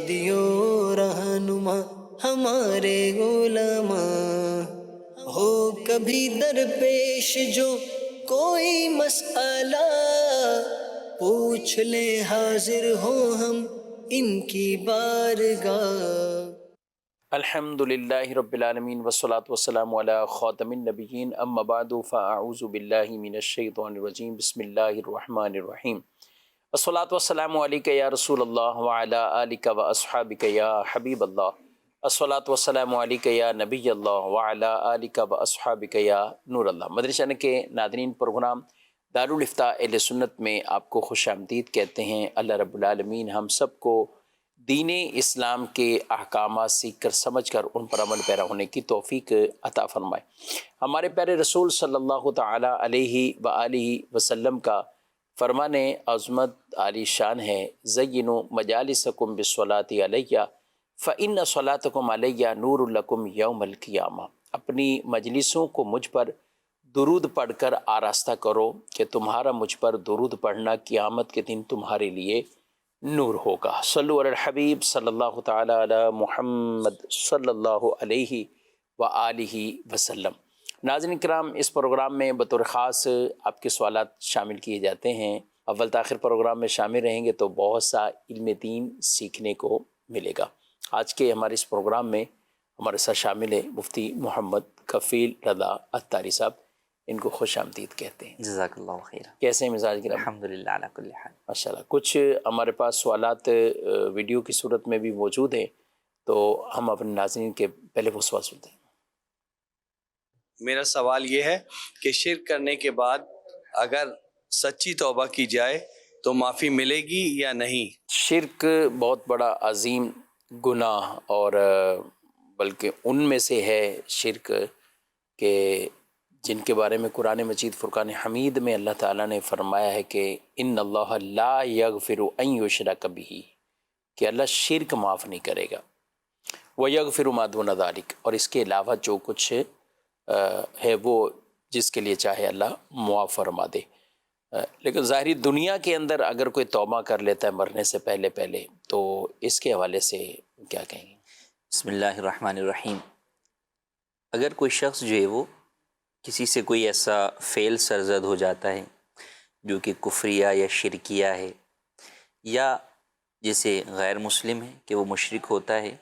دیو رہنما ہمارے علماء، ہو کبھی درپیش جو کوئی مسئلہ، پوچھ لے حاضر ہو ہم ان کی بارگاہ۔ الحمد للہ رب العالمین والصلاة والسلام علی خاتم النبیین، اما بعد فاعوذ باللہ من الشیطان الرجیم، بسم اللہ الرحمن الرحیم۔ الصلاة والسلام علیک یا رسول اللہ وعلی آلک و اصحابک یا حبیب اللہ، الصلاة والسلام علیک یا نبی اللہ وعلی آلک و اصحابک یا نور اللہ۔ مدنی چینل کے ناظرین، پروگرام دارالفتاء اہل سنت میں آپ کو خوش آمدید کہتے ہیں۔ اللہ رب العالمین ہم سب کو دین اسلام کے احکامات سیکھ کر سمجھ کر ان پر عمل پیرا ہونے کی توفیق عطا فرمائے۔ ہمارے پیارے رسول صلی اللہ تعالی علیہ وآلہ وسلم کا فرمان عظمت عالی شان ہے، زینوا مجالسکم بالصلاۃ علیہ فإن صلاتکم علیہ نور لکم یوم القیامہ۔ اپنی مجلسوں کو مجھ پر درود پڑھ کر آراستہ کرو کہ تمہارا مجھ پر درود پڑھنا قیامت کے دن تمہارے لیے نور ہوگا۔ صلو علی الحبیب صلی اللہ تعالی علی محمد صلی اللہ علیہ وآلہ وسلم۔ ناظرین کرام، اس پروگرام میں بطور خاص آپ کے سوالات شامل کیے جاتے ہیں۔ اول تاخیر پروگرام میں شامل رہیں گے تو بہت سا علم دین سیکھنے کو ملے گا۔ آج کے ہمارے اس پروگرام میں ہمارے ساتھ شامل ہے مفتی محمد کفیل رضا عطاری صاحب، ان کو خوش آمدید کہتے ہیں۔ جزاک اللہ خیر۔ کیسے ہیں مزاج گرام؟ الحمدللہ علی کل حال۔ ماشاء اللہ۔ کچھ ہمارے پاس سوالات ویڈیو کی صورت میں بھی موجود ہیں، تو ہم اپنے ناظرین کے پہلے وہ سوال سنتے ہیں۔ میرا سوال یہ ہے کہ شرک کرنے کے بعد اگر سچی توبہ کی جائے تو معافی ملے گی یا نہیں؟ شرک بہت بڑا عظیم گناہ، اور بلکہ ان میں سے ہے شرک کہ جن کے بارے میں قرآن مجید فرقان حمید میں اللہ تعالیٰ نے فرمایا ہے کہ ان اللہ لا یغفر ان یشرک بہ، کہ اللہ شرک معاف نہیں کرے گا، ویغفر ما دون ذلک، اور اس کے علاوہ جو کچھ ہے وہ جس کے لیے چاہے اللہ معاف فرما دے۔ لیکن ظاہری دنیا کے اندر اگر کوئی توبہ کر لیتا ہے مرنے سے پہلے تو اس کے حوالے سے کیا کہیں گے؟ بسم اللہ الرحمن الرحیم۔ اگر کوئی شخص جو ہے وہ کسی سے کوئی ایسا فعل سرزد ہو جاتا ہے جو کہ کفریہ یا شرکیہ ہے، یا جیسے غیر مسلم ہے کہ وہ مشرک ہوتا ہے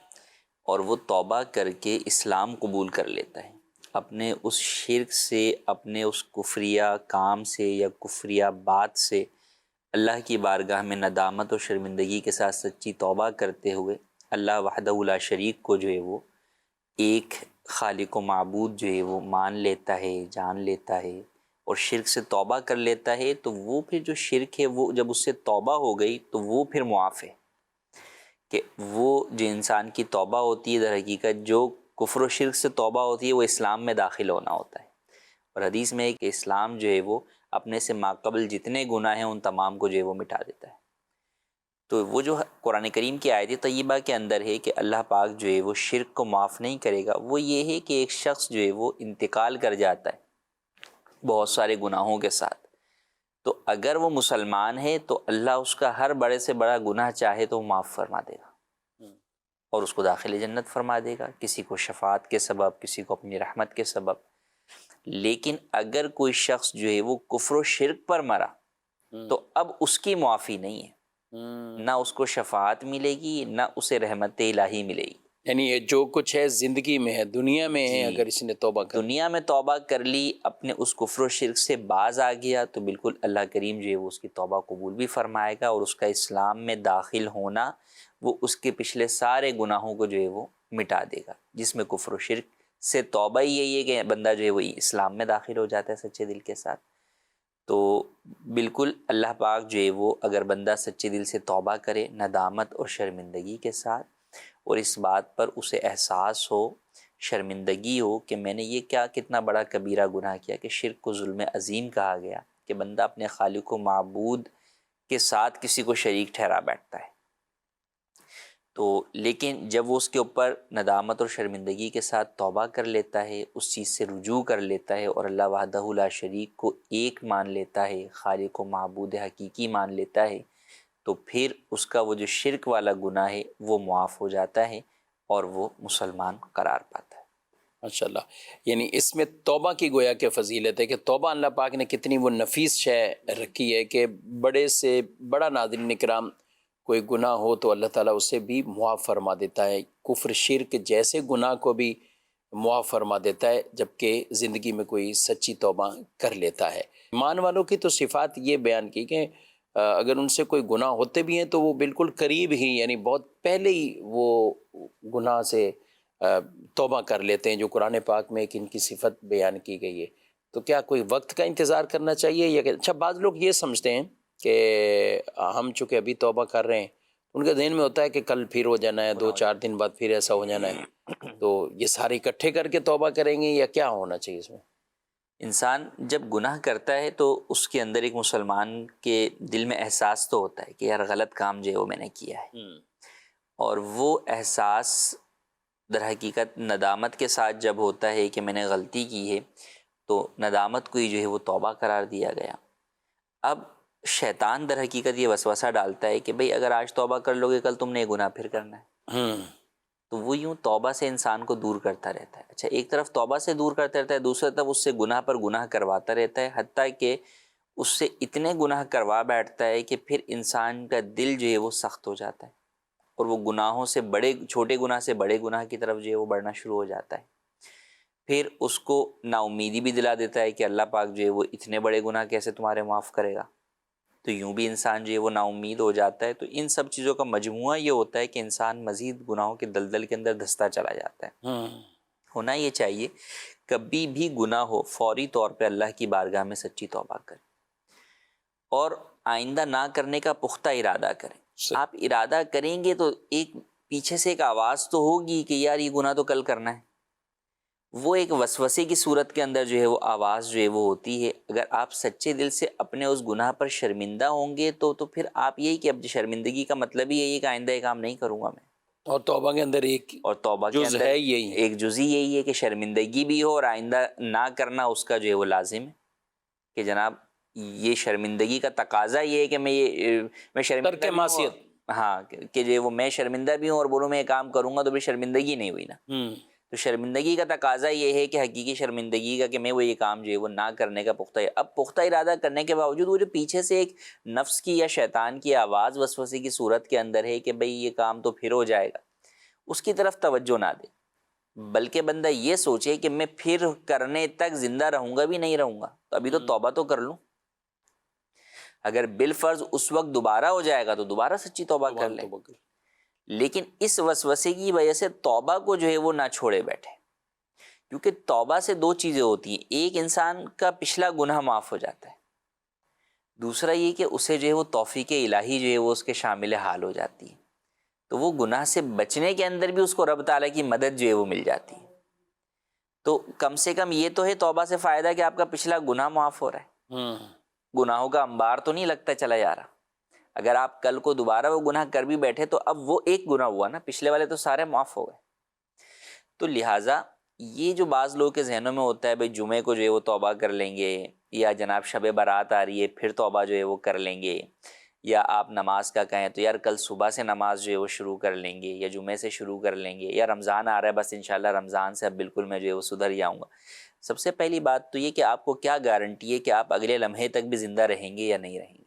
اور وہ توبہ کر کے اسلام قبول کر لیتا ہے، اپنے اس شرک سے، اپنے اس کفریہ کام سے یا کفریہ بات سے اللہ کی بارگاہ میں ندامت اور شرمندگی کے ساتھ سچی توبہ کرتے ہوئے اللہ وحدہ لا شریک کو جو ہے وہ ایک خالق و معبود جو ہے وہ مان لیتا ہے، جان لیتا ہے اور شرک سے توبہ کر لیتا ہے، تو وہ پھر جو شرک ہے وہ جب اس سے توبہ ہو گئی تو وہ پھر معاف ہے۔ کہ وہ جو انسان کی توبہ ہوتی ہے در حقیقت جو کفر و شرک سے توبہ ہوتی ہے وہ اسلام میں داخل ہونا ہوتا ہے، اور حدیث میں ہے کہ اسلام جو ہے وہ اپنے سے ماقبل جتنے گناہ ہیں ان تمام کو جو ہے وہ مٹا دیتا ہے۔ تو وہ جو قرآن کریم کی آیت طیبہ کے اندر ہے کہ اللہ پاک جو ہے وہ شرک کو معاف نہیں کرے گا، وہ یہ ہے کہ ایک شخص جو ہے وہ انتقال کر جاتا ہے بہت سارے گناہوں کے ساتھ، تو اگر وہ مسلمان ہے تو اللہ اس کا ہر بڑے سے بڑا گناہ چاہے تو وہ معاف فرما دے گا اور اس کو داخل جنت فرما دے گا، کسی کو شفاعت کے سبب، کسی کو اپنی رحمت کے سبب۔ لیکن اگر کوئی شخص جو ہے وہ کفر و شرک پر مرا تو اب اس کی معافی نہیں ہے، نہ اس کو شفاعت ملے گی نہ اسے رحمت الہی ملے گی۔ یعنی یہ جو کچھ ہے زندگی میں ہے، دنیا میں ہے، اگر اس نے توبہ کر دنیا میں توبہ کر لی، اپنے اس کفر و شرک سے باز آ گیا، تو بالکل اللہ کریم جو ہے وہ اس کی توبہ قبول بھی فرمائے گا، اور اس کا اسلام میں داخل ہونا وہ اس کے پچھلے سارے گناہوں کو جو ہے وہ مٹا دے گا، جس میں کفر و شرک سے توبہ ہی یہی ہے کہ بندہ جو ہے وہ اسلام میں داخل ہو جاتا ہے سچے دل کے ساتھ۔ تو بالکل اللہ پاک جو ہے وہ اگر بندہ سچے دل سے توبہ کرے ندامت اور شرمندگی کے ساتھ، اور اس بات پر اسے احساس ہو، شرمندگی ہو کہ میں نے یہ کیا کتنا بڑا کبیرہ گناہ کیا، کہ شرک کو ظلم عظیم کہا گیا کہ بندہ اپنے خالق و معبود کے ساتھ کسی کو شریک ٹھہرا بیٹھتا ہے۔ تو لیکن جب وہ اس کے اوپر ندامت اور شرمندگی کے ساتھ توبہ کر لیتا ہے، اس چیز سے رجوع کر لیتا ہے اور اللہ وحدہ لا شریک کو ایک مان لیتا ہے، خالق و معبود حقیقی مان لیتا ہے، تو پھر اس کا وہ جو شرک والا گناہ ہے وہ معاف ہو جاتا ہے اور وہ مسلمان قرار پاتا ہے۔ ماشاءاللہ، یعنی اس میں توبہ کی گویا کہ فضیلت ہے کہ توبہ اللہ پاک نے کتنی وہ نفیس شے رکھی ہے کہ بڑے سے بڑا، ناظرین کرام، کوئی گناہ ہو تو اللہ تعالیٰ اسے بھی معاف فرما دیتا ہے، کفر شرک جیسے گناہ کو بھی معاف فرما دیتا ہے، جبکہ زندگی میں کوئی سچی توبہ کر لیتا ہے۔ ایمان والوں کی تو صفات یہ بیان کی کہ اگر ان سے کوئی گناہ ہوتے بھی ہیں تو وہ بالکل قریب ہی، یعنی بہت پہلے ہی وہ گناہ سے توبہ کر لیتے ہیں، جو قرآن پاک میں ایک ان کی صفت بیان کی گئی ہے۔ تو کیا کوئی وقت کا انتظار کرنا چاہیے یا کہ اچھا بعض لوگ یہ سمجھتے ہیں کہ ہم چونکہ ابھی توبہ کر رہے ہیں، ان کے ذہن میں ہوتا ہے کہ کل پھر ہو جانا ہے، 2-4 دن بعد پھر ایسا ہو جانا ہے، تو یہ سارے اکٹھے کر کے توبہ کریں گے یا کیا ہونا چاہیے اس میں؟ انسان جب گناہ کرتا ہے تو اس کے اندر ایک مسلمان کے دل میں احساس تو ہوتا ہے کہ یار غلط کام جو ہے وہ میں نے کیا ہے، اور وہ احساس در حقیقت ندامت کے ساتھ جب ہوتا ہے کہ میں نے غلطی کی ہے، تو ندامت کو ہی جو ہے وہ توبہ قرار دیا گیا۔ اب شیطان در حقیقت یہ وسوسہ ڈالتا ہے کہ بھئی اگر آج توبہ کر لوگے کل تم نے یہ گناہ پھر کرنا ہے، تو وہ یوں توبہ سے انسان کو دور کرتا رہتا ہے۔ اچھا، ایک طرف توبہ سے دور کرتا رہتا ہے، دوسری طرف اس سے گناہ پر گناہ کرواتا رہتا ہے، حتیٰ کہ اس سے اتنے گناہ کروا بیٹھتا ہے کہ پھر انسان کا دل جو ہے وہ سخت ہو جاتا ہے، اور وہ گناہوں سے چھوٹے گناہ سے بڑے گناہ کی طرف جو ہے وہ بڑھنا شروع ہو جاتا ہے۔ پھر اس کو نا امیدی بھی دلا دیتا ہے کہ اللہ پاک جو ہے وہ اتنے بڑے گناہ کیسے تمہارے معاف کرے گا، تو یوں بھی انسان جو ہے وہ نا امید ہو جاتا ہے۔ تو ان سب چیزوں کا مجموعہ یہ ہوتا ہے کہ انسان مزید گناہوں کے دلدل کے اندر دھستا چلا جاتا ہے۔ ہونا یہ چاہیے کبھی بھی گناہ ہو فوری طور پہ اللہ کی بارگاہ میں سچی توبہ کریں اور آئندہ نہ کرنے کا پختہ ارادہ کریں۔ آپ ارادہ کریں گے تو ایک پیچھے سے ایک آواز تو ہوگی کہ یار یہ گناہ تو کل کرنا ہے، وہ ایک وسوسے کی صورت کے اندر جو ہے وہ آواز جو ہے وہ ہوتی ہے۔ اگر آپ سچے دل سے اپنے اس گناہ پر شرمندہ ہوں گے تو پھر آپ یہی کہ اب شرمندگی کا مطلب ہی یہی ہے کہ آئندہ یہ کام نہیں کروں گا میں، اور توبہ کے اندر ایک اور توبہ کے جز اندر ہے یہی، ایک جزئی یہی ہے کہ شرمندگی بھی ہو اور آئندہ نہ کرنا اس کا جو ہے وہ لازم ہے کہ جناب یہ شرمندگی کا تقاضا یہ ہے کہ میں شرمندہ ترک معصیت، ہاں، کہ جو وہ میں شرمندہ بھی ہوں اور بولوں میں یہ کام کروں گا تو بھی شرمندگی نہیں ہوئی نا۔ تو شرمندگی کا تقاضا یہ ہے کہ حقیقی شرمندگی کا کہ میں وہ یہ کام جو ہے وہ نہ کرنے کا پختہ ہے۔ اب پختہ ارادہ کرنے کے باوجود وہ جو پیچھے سے ایک نفس کی یا شیطان کی آواز وسوسے کی صورت کے اندر ہے کہ بھئی یہ کام تو پھر ہو جائے گا، اس کی طرف توجہ نہ دے، بلکہ بندہ یہ سوچے کہ میں پھر کرنے تک زندہ رہوں گا بھی نہیں رہوں گا، تو ابھی تو توبہ تو کر لوں، اگر بالفرض اس وقت دوبارہ ہو جائے گا تو دوبارہ سچی توبہ کر لیں، لیکن اس وسوسے کی وجہ سے توبہ کو جو ہے وہ نہ چھوڑے بیٹھے، کیونکہ توبہ سے دو چیزیں ہوتی ہیں، ایک انسان کا پچھلا گناہ معاف ہو جاتا ہے، دوسرا یہ کہ اسے جو ہے وہ توفیق الہی جو ہے وہ اس کے شامل حال ہو جاتی ہے، تو وہ گناہ سے بچنے کے اندر بھی اس کو رب تعالیٰ کی مدد جو ہے وہ مل جاتی ہے۔ تو کم سے کم یہ تو ہے توبہ سے فائدہ کہ آپ کا پچھلا گناہ معاف ہو رہا ہے، گناہوں کا انبار تو نہیں لگتا چلا جا رہا۔ اگر آپ کل کو دوبارہ وہ گناہ کر بھی بیٹھے تو اب وہ ایک گناہ ہوا نا، پچھلے والے تو سارے معاف ہو گئے۔ تو لہٰذا یہ جو بعض لوگوں کے ذہنوں میں ہوتا ہے بھئی جمعے کو جو ہے وہ توبہ کر لیں گے، یا جناب شب برات آ رہی ہے پھر توبہ جو ہے وہ کر لیں گے، یا آپ نماز کا کہیں تو یار کل صبح سے نماز جو ہے وہ شروع کر لیں گے یا جمعے سے شروع کر لیں گے، یا رمضان آ رہا ہے بس انشاءاللہ رمضان سے اب بالکل میں جو ہے وہ سدھر جاؤں گا۔ سب سے پہلی بات تو یہ کہ آپ کو کیا گارنٹی ہے کہ آپ اگلے لمحے تک بھی زندہ رہیں گے یا نہیں رہیں گے؟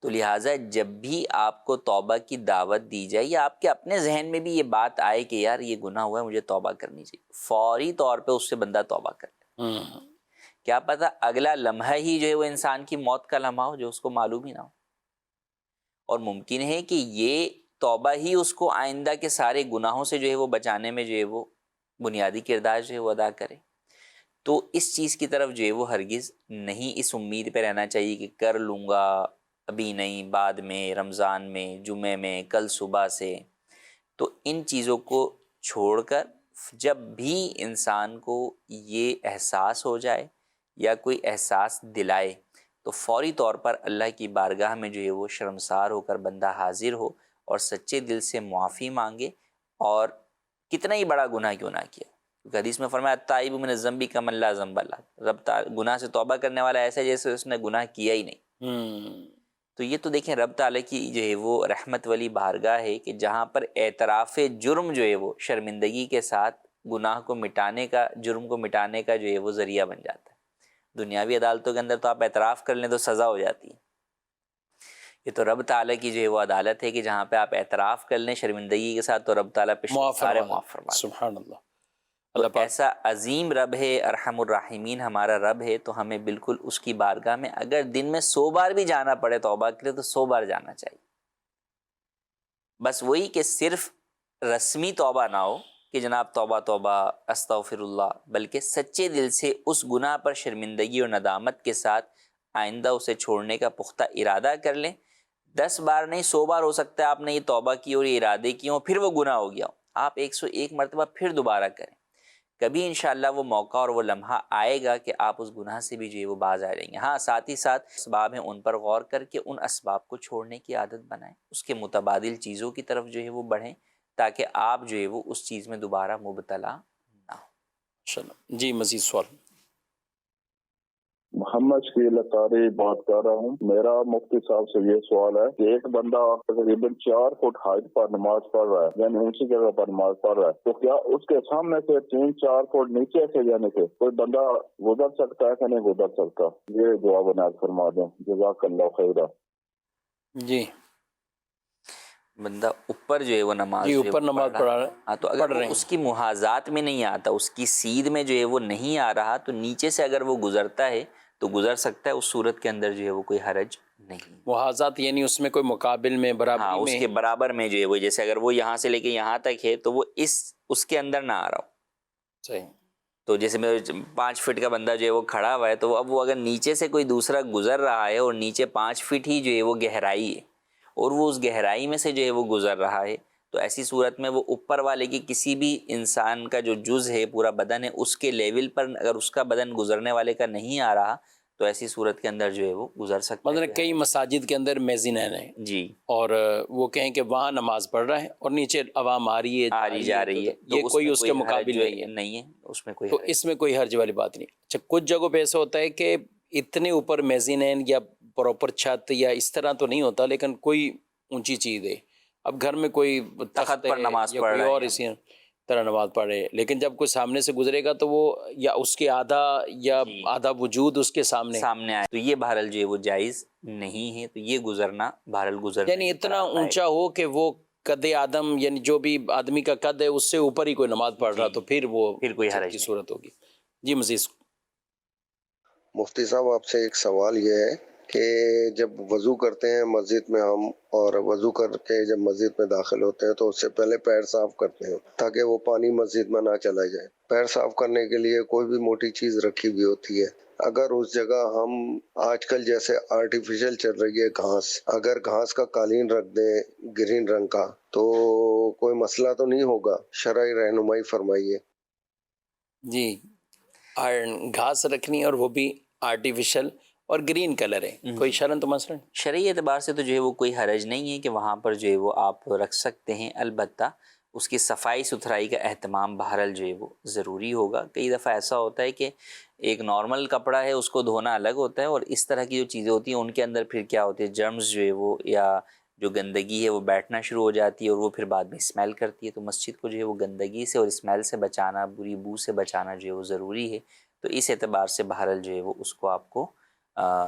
تو لہٰذا جب بھی آپ کو توبہ کی دعوت دی جائے یا آپ کے اپنے ذہن میں بھی یہ بات آئے کہ یار یہ گناہ ہوا ہے مجھے توبہ کرنی چاہیے، فوری طور پہ اس سے بندہ توبہ کر لے۔ کیا پتہ اگلا لمحہ ہی جو ہے وہ انسان کی موت کا لمحہ ہو جو اس کو معلوم ہی نہ ہو، اور ممکن ہے کہ یہ توبہ ہی اس کو آئندہ کے سارے گناہوں سے جو ہے وہ بچانے میں جو ہے وہ بنیادی کردار جو ہے وہ ادا کرے۔ تو اس چیز کی طرف جو ہے وہ ہرگز نہیں اس امید پہ رہنا چاہیے کہ کر لوں گا، ابھی نہیں، بعد میں، رمضان میں، جمعے میں، کل صبح سے۔ تو ان چیزوں کو چھوڑ کر جب بھی انسان کو یہ احساس ہو جائے یا کوئی احساس دلائے تو فوری طور پر اللہ کی بارگاہ میں جو ہے وہ شرمسار ہو کر بندہ حاضر ہو اور سچے دل سے معافی مانگے، اور کتنا ہی بڑا گناہ کیوں نہ کیا، کیونکہ حدیث میں فرمایا التائب من الذنب کمن لا ذنب لہ، رب گناہ سے توبہ کرنے والا ایسا جیسے اس نے گناہ کیا ہی نہیں۔ تو یہ تو دیکھیں رب تعالیٰ کی جو ہے وہ رحمت والی بارگاہ ہے کہ جہاں پر اعتراف جرم جو ہے وہ شرمندگی کے ساتھ گناہ کو مٹانے کا، جرم کو مٹانے کا جو ہے وہ ذریعہ بن جاتا ہے۔ دنیاوی عدالتوں کے اندر تو آپ اعتراف کر لیں تو سزا ہو جاتی ہے، یہ تو رب تعالیٰ کی جو ہے وہ عدالت ہے کہ جہاں پہ آپ اعتراف کر لیں شرمندگی کے ساتھ تو رب تعالیٰ پہ سارے معاف فرما دیں۔ سبحان اللہ۔ تو اللہ پاک ایسا عظیم رب ہے، ارحم الراحمین ہمارا رب ہے، تو ہمیں بالکل اس کی بارگاہ میں اگر دن میں 100 بار بھی جانا پڑے توبہ کے لیے تو 100 بار جانا چاہیے۔ بس وہی کہ صرف رسمی توبہ نہ ہو کہ جناب توبہ توبہ استغفر اللہ، بلکہ سچے دل سے اس گناہ پر شرمندگی اور ندامت کے ساتھ آئندہ اسے چھوڑنے کا پختہ ارادہ کر لیں۔ 10 بار نہیں 100 بار ہو سکتا ہے آپ نے یہ توبہ کی اور یہ ارادے کی ہوں، پھر وہ گناہ ہو گیا ہو، آپ 101 مرتبہ پھر دوبارہ کریں، کبھی انشاءاللہ وہ موقع اور وہ لمحہ آئے گا کہ آپ اس گناہ سے بھی جو ہے وہ باز آ جائیں گے۔ ہاں ساتھ ہی ساتھ اسباب ہیں ان پر غور کر کے ان اسباب کو چھوڑنے کی عادت بنائیں، اس کے متبادل چیزوں کی طرف جو ہے وہ بڑھیں تاکہ آپ جو ہے وہ اس چیز میں دوبارہ مبتلا نہ ہو۔ انشاءاللہ۔ جی مزید سوال۔ محمد شکیل اطاری بات کر رہا ہوں۔ میرا مفتی صاحب سے یہ سوال ہے کہ ایک بندہ تقریباً 4 فٹ ہائٹ پر نماز پڑھ رہا ہے، یعنی اونچی جگہ پر نماز پڑھ رہا ہے، تو کیا اس کے سامنے سے 3-4 فٹ نیچے سے یعنی کہ کوئی بندہ گزر سکتا ہے کہ نہیں گزر سکتا؟ یہ دعا بنیاد فرما دیں، جزاک اللہ خیرہ۔ جی بندہ اوپر جو ہے وہ نماز جی جو ہے اوپر وہ نماز پڑھ رہا ہے، پڑھا تو اگر وہ اس کی محاذات میں نہیں آتا، اس کی سیدھ میں جو ہے وہ نہیں آ رہا، تو نیچے سے اگر وہ گزرتا ہے تو گزر سکتا ہے، اس صورت کے اندر جو ہے وہ کوئی حرج نہیں۔ محاذات یعنی اس میں کوئی مقابل میں ہاں برابری اس میں کے برابر میں جو ہے وہ، جیسے اگر وہ یہاں سے لے کے یہاں تک ہے تو وہ اس کے اندر نہ آ رہا ہو۔ صحیح۔ تو جیسے میں 5 فٹ کا بندہ جو ہے وہ کھڑا ہوا ہے، تو اب وہ اگر نیچے سے کوئی دوسرا گزر رہا ہے اور نیچے 5 فٹ ہی جو ہے وہ گہرائی ہے اور وہ اس گہرائی میں سے جو ہے وہ گزر رہا ہے، تو ایسی صورت میں وہ اوپر والے کی کسی بھی انسان کا جو جز ہے، پورا بدن ہے، اس کے لیول پر اگر اس کا بدن گزرنے والے کا نہیں آ رہا تو ایسی صورت کے اندر جو ہے وہ گزر سکتا ہے۔ مثلا کئی مساجد کے اندر میزینین ہیں جی، اور وہ کہیں کہ وہاں نماز پڑھ رہا ہے اور نیچے عوام آ رہی ہے جا رہی ہے، تو یہ کوئی اس کے حرج مقابل جو نہیں ہے، نہیں ہے، اس میں کوئی تو حرج اس میں کوئی حرج والی بات نہیں۔ اچھا کچھ جگہوں پہ ایسا ہوتا ہے کہ اتنے اوپر میزینین یا پراپر چھت یا اس طرح تو نہیں ہوتا، لیکن کوئی اونچی چیز ہے، اب گھر میں کوئی تخت پر ہے نماز یا پڑھ کوئی رہے اور ہیں، اسی طرح نماز پڑھے، لیکن جب کوئی سامنے سے گزرے گا تو وہ یا اس کے آدھا یا جی، آدھا وجود اس کے سامنے، آئے تو یہ بہرحال جو ہے وہ جائز نہیں ہے، تو یہ گزرنا بہرحال گزرنا یعنی اتنا اونچا ہو کہ وہ قد آدم یعنی جو بھی آدمی کا قد ہے اس سے اوپر ہی کوئی نماز پڑھ رہا تو پھر وہ پھر کوئی چھت حرج کی نہیں۔ صورت ہوگی۔ جی مزید۔ مفتی صاحب آپ سے ایک سوال یہ ہے کہ جب وضو کرتے ہیں مسجد میں ہم، اور وضو کر کے جب مسجد میں داخل ہوتے ہیں تو اس سے پہلے پیر صاف کرتے ہیں تاکہ وہ پانی مسجد میں نہ چلا جائے۔ پیر صاف کرنے کے لیے کوئی بھی موٹی چیز رکھی ہوئی ہوتی ہے، اگر اس جگہ ہم آج کل جیسے آرٹیفیشل چل رہی ہے گھاس، اگر گھاس کا قالین رکھ دیں گرین رنگ کا تو کوئی مسئلہ تو نہیں ہوگا؟ شرعی رہنمائی فرمائیے۔ جی گھاس رکھنی اور وہ بھی آرٹیفیشل اور گرین کلر ہے، کوئی شرن تو مسئلہ نہیں؟ شرعی اعتبار سے تو جو ہے وہ کوئی حرج نہیں ہے کہ وہاں پر جو ہے وہ آپ رکھ سکتے ہیں، البتہ اس کی صفائی ستھرائی کا اہتمام بہرحال جو ہے وہ ضروری ہوگا۔ کئی دفعہ ایسا ہوتا ہے کہ ایک نارمل کپڑا ہے اس کو دھونا الگ ہوتا ہے، اور اس طرح کی جو چیزیں ہوتی ہیں ان کے اندر پھر کیا ہوتی ہے، جرمز جو ہے وہ یا جو گندگی ہے وہ بیٹھنا شروع ہو جاتی ہے اور وہ پھر بعد میں اسمیل کرتی ہے، تو مسجد کو جو ہے وہ گندگی سے اور اسمیل سے بچانا، بری بو سے بچانا جو ہے وہ ضروری ہے۔ تو اس اعتبار سے بہرحال جو ہے وہ اس کو آپ کو